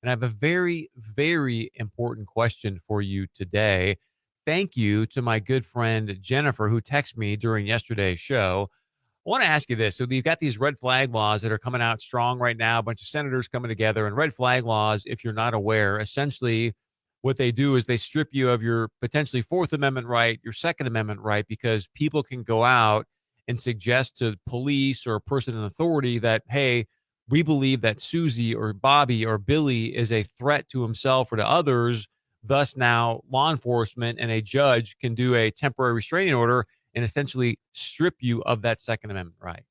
And I have a very, very important question for you today. Thank you to my good friend Jennifer, who texted me during yesterday's show. I want to ask you this. So, you've got these red flag laws that are coming out strong right now, a bunch of senators coming together. And red flag laws, if you're not aware, essentially what they do is they strip you of your potentially Fourth Amendment right, your Second Amendment right, because people can go out and suggest to police or a person in authority that, hey, we believe that Susie or Bobby or Billy is a threat to himself or to others. Thus, now law enforcement and a judge can do a temporary restraining order and essentially strip you of that Second Amendment right.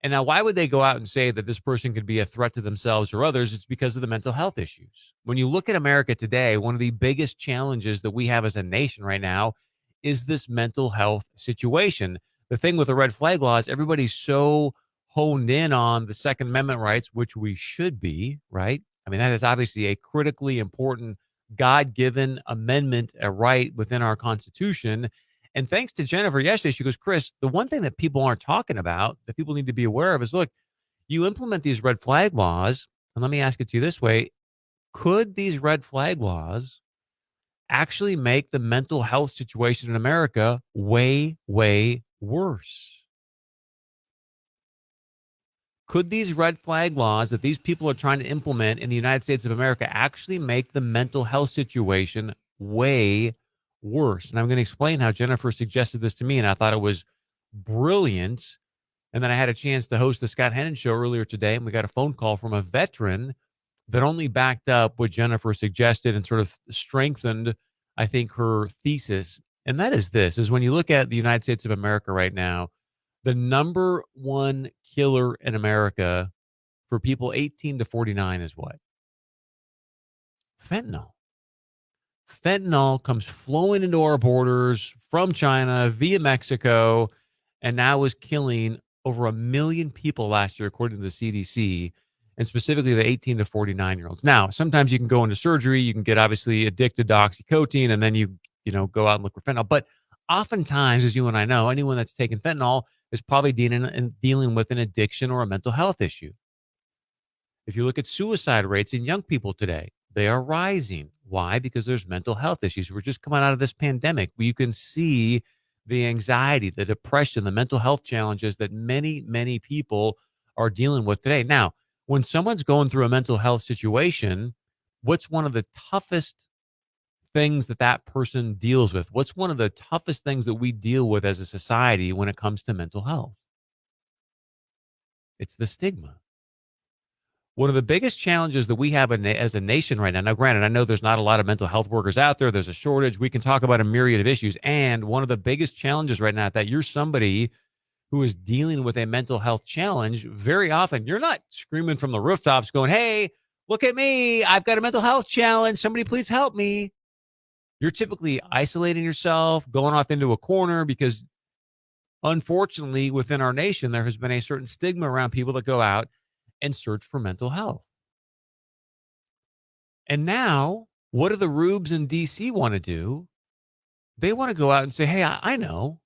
And now, why would they go out and say that this person could be a threat to themselves or others? It's because of the mental health issues. When you look at America today, one of the biggest challenges that we have as a nation right now is this mental health situation. The thing with the red flag laws, everybody's so honed in on the Second Amendment rights, which we should be, right? I mean, that is obviously a critically important God given amendment, a right within our Constitution. And thanks to Jennifer yesterday, she goes, Chris, the one thing that people aren't talking about that people need to be aware of is look, you implement these red flag laws. And let me ask it to you this way. Could these red flag laws actually make the mental health situation in America way, way worse? Could these red flag laws that these people are trying to implement in the United States of America actually make the mental health situation way worse? And I'm going to explain how Jennifer suggested this to me, and I thought it was brilliant. And then I had a chance to host the Scott Hennon show earlier today, and we got a phone call from a veteran that only backed up what Jennifer suggested and sort of strengthened, I think, her thesis. And that is this, is when you look at the United States of America right now, the number one killer in America for people 18 to 49 is what? Fentanyl. Fentanyl comes flowing into our borders from China via Mexico and now is killing over 1 million people last year, according to the CDC, and specifically the 18 to 49-year-olds. Now, sometimes you can go into surgery, you can get obviously addicted to oxycodone, and then you go out and look for fentanyl. But oftentimes, as you and I know, anyone that's taken fentanyl is probably dealing with an addiction or a mental health issue. If you look at suicide rates in young people today, they are rising. Why? Because there's mental health issues. We're just coming out of this pandemic where you can see the anxiety, the depression, the mental health challenges that many, many people are dealing with today. Now, when someone's going through a mental health situation, what's one of the toughest things that that person deals with? What's one of the toughest things that we deal with as a society when it comes to mental health? It's the stigma. One of the biggest challenges that we have as a nation right now. Now, granted, I know there's not a lot of mental health workers out there. There's a shortage. We can talk about a myriad of issues. And one of the biggest challenges right now is that you're somebody who is dealing with a mental health challenge. Very often, you're not screaming from the rooftops going, hey, look at me. I've got a mental health challenge. Somebody please help me. You're typically isolating yourself, going off into a corner because unfortunately, within our nation, there has been a certain stigma around people that go out and search for mental health. And now, what do the rubes in DC want to do? They want to go out and say, hey, I know.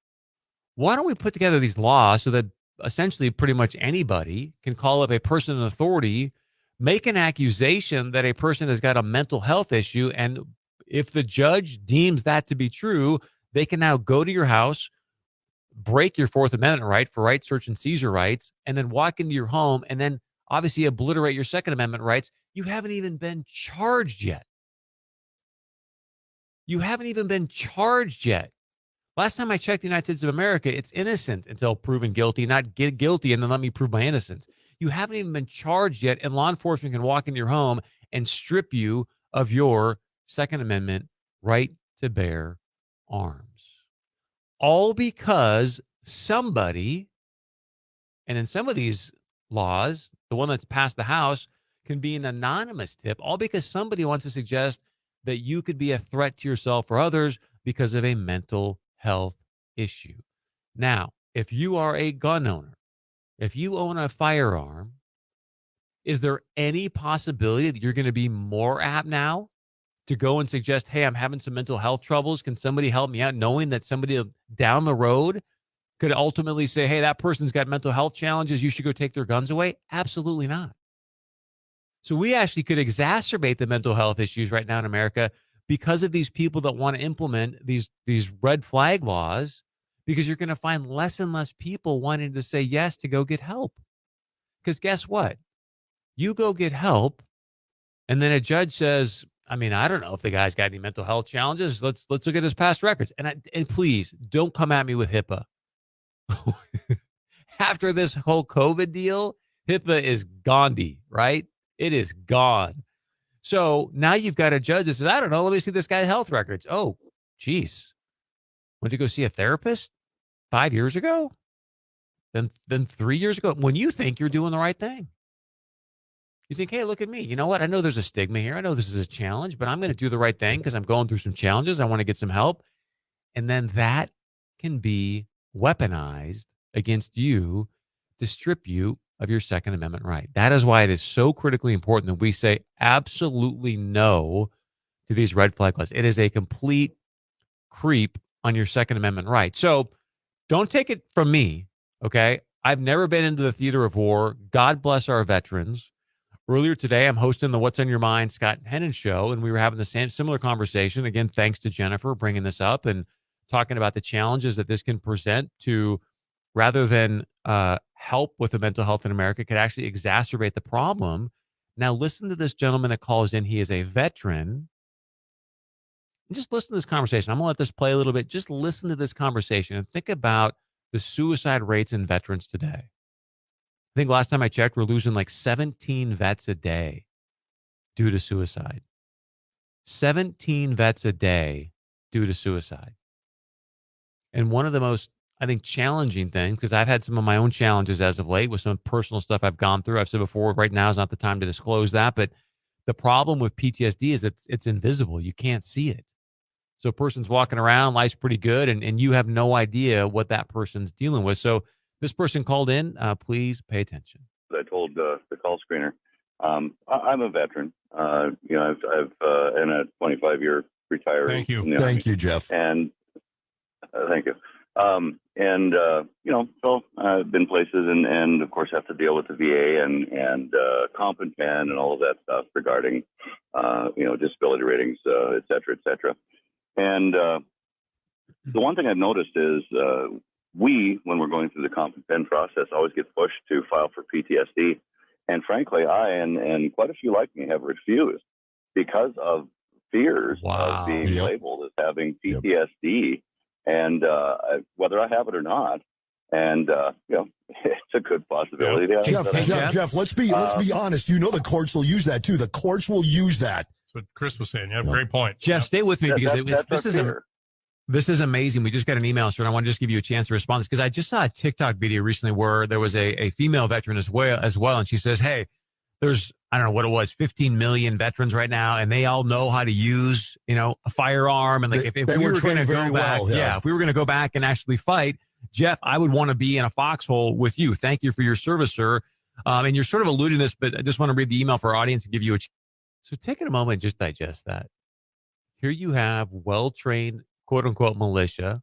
Why don't we put together these laws so that essentially pretty much anybody can call up a person in authority, make an accusation that a person has got a mental health issue. And if the judge deems that to be true, they can now go to your house, break your Fourth Amendment right for right search and seizure rights, and then walk into your home and then obviously obliterate your Second Amendment rights. You haven't even been charged yet. You haven't even been charged yet. Last time I checked the United States of America, it's innocent until proven guilty, not get guilty and then let me prove my innocence. You haven't even been charged yet, and law enforcement can walk into your home and strip you of your Second Amendment right to bear arms. All because somebody, and in some of these laws, the one that's passed the House can be an anonymous tip, all because somebody wants to suggest that you could be a threat to yourself or others because of a mental health issue. Now, if you are a gun owner, if you own a firearm, is there any possibility that you're going to be more apt now to go and suggest, hey, I'm having some mental health troubles. Can somebody help me out? Knowing that somebody down the road could ultimately say, hey, that person's got mental health challenges. You should go take their guns away. Absolutely not. So we actually could exacerbate the mental health issues right now in America because of these people that want to implement these red flag laws, because you're going to find less and less people wanting to say yes to go get help. Because guess what? You go get help, and then a judge says, I mean, I don't know if the guy's got any mental health challenges. Let's look at his past records. And please don't come at me with HIPAA. After this whole COVID deal, HIPAA is Gandhi, right? It is gone. So now you've got a judge that says, I don't know, let me see this guy's health records. Oh, geez. Went to go see a therapist 5 years ago? Then 3 years ago? When you think you're doing the right thing. You think, hey, look at me. You know what? I know there's a stigma here. I know this is a challenge, but I'm going to do the right thing because I'm going through some challenges. I want to get some help. And then that can be weaponized against you to strip you of your Second Amendment right. That is why it is so critically important that we say absolutely no to these red flag laws. It is a complete creep on your Second Amendment right. So don't take it from me, okay? I've never been into the theater of war. God bless our veterans. Earlier today, I'm hosting the What's on Your Mind Scott Hennon show, and we were having the same similar conversation. Again, thanks to Jennifer bringing this up and talking about the challenges that this can present to, rather than help with the mental health in America, could actually exacerbate the problem. Now, listen to this gentleman that calls in. He is a veteran. And just listen to this conversation. I'm going to let this play a little bit. Just listen to this conversation and think about the suicide rates in veterans today. I think last time I checked, we're losing like 17 vets a day due to suicide. 17 vets a day due to suicide. And one of the most, I think, challenging things, because I've had some of my own challenges as of late with some personal stuff I've gone through. I've said before, right now is not the time to disclose that. But the problem with PTSD is it's invisible. You can't see it. So a person's walking around, life's pretty good, and you have no idea what that person's dealing with. So this person called in. Please pay attention. I told the call screener, I'm a veteran. I've in a 25-year retiree. Thank you. Thank you, Jeff. And thank you. So I've been places and of course have to deal with the VA and comp and pen and all of that stuff regarding, disability ratings, et cetera, et cetera. And the one thing I've noticed is when we're going through the comp and pen process, always get pushed to file for PTSD. And frankly, I and quite a few like me have refused because of fears of being labeled as having PTSD, and whether I have it or not. And it's a good possibility. Jeff, let's be honest. The courts will use that too. The courts will use that. That's what Chris was saying. Great point. Jeff, stay with me because this is amazing. We just got an email, sir, and I want to just give you a chance to respond because I just saw a TikTok video recently where there was a female veteran as well, and she says, "Hey, there's I don't know what it was, 15 million veterans right now, and they all know how to use a firearm, and like if we were going to go back, if we were going to go back and actually fight, Jeff, I would want to be in a foxhole with you. Thank you for your service, sir." And you're sort of alluding to this, but I just want to read the email for our audience and give you a. So take a moment and just digest that. Here you have well-trained, quote unquote, militia.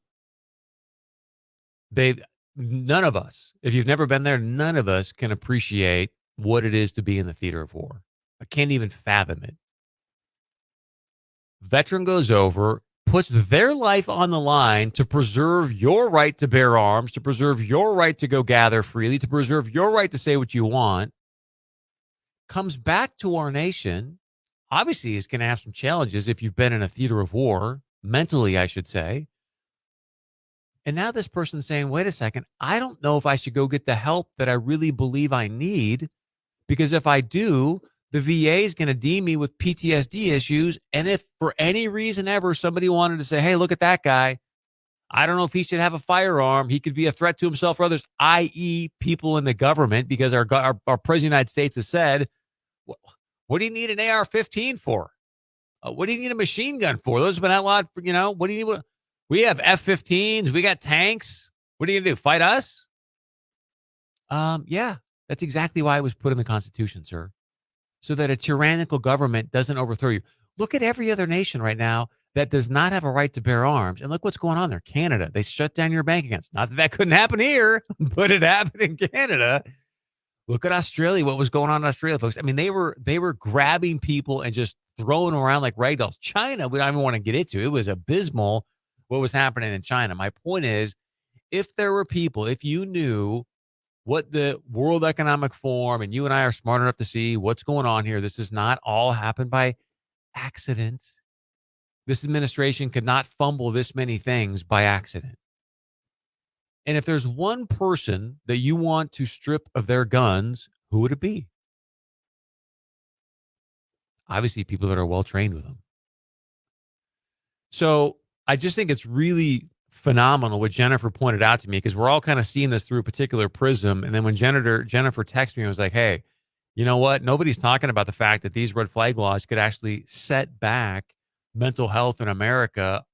None of us, if you've never been there, none of us can appreciate what it is to be in the theater of war. I can't even fathom it. Veteran goes over, puts their life on the line to preserve your right to bear arms, to preserve your right to go gather freely, to preserve your right to say what you want, comes back to our nation. Obviously, he's going to have some challenges if you've been in a theater of war, mentally, I should say. And now this person's saying, wait a second, I don't know if I should go get the help that I really believe I need, because if I do, the VA is going to deem me with PTSD issues. And if for any reason ever somebody wanted to say, hey, look at that guy, I don't know if he should have a firearm. He could be a threat to himself or others, i.e. people in the government, because our president of the United States has said, what do you need an AR-15 for? What do you need a machine gun for? Those have been outlawed for, what do you need? We have F-15s. We got tanks. What are you going to do? Fight us? Yeah, that's exactly why it was put in the Constitution, sir. So that a tyrannical government doesn't overthrow you. Look at every other nation right now that does not have a right to bear arms. And look what's going on there. Canada, they shut down your bank accounts. Not that couldn't happen here, but it happened in Canada. Look at Australia. What was going on in Australia, folks? I mean, they were grabbing people and just throwing them around like rag dolls. China, we don't even want to get into. It was abysmal what was happening in China. My point is, if there were people, if you knew what the World Economic Forum, and you and I are smart enough to see what's going on here, this does not all happen by accident. This administration could not fumble this many things by accident. And if there's one person that you want to strip of their guns, who would it be? Obviously, people that are well trained with them. So I just think it's really phenomenal what Jennifer pointed out to me, because we're all kind of seeing this through a particular prism. And then when Jennifer texted me and was like, hey, you know what? Nobody's talking about the fact that these red flag laws could actually set back mental health in America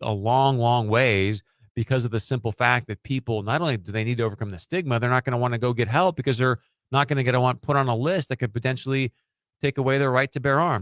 a long, long ways, because of the simple fact that people, not only do they need to overcome the stigma, they're not going to want to go get help because they're not going to get put on a list that could potentially take away their right to bear arms.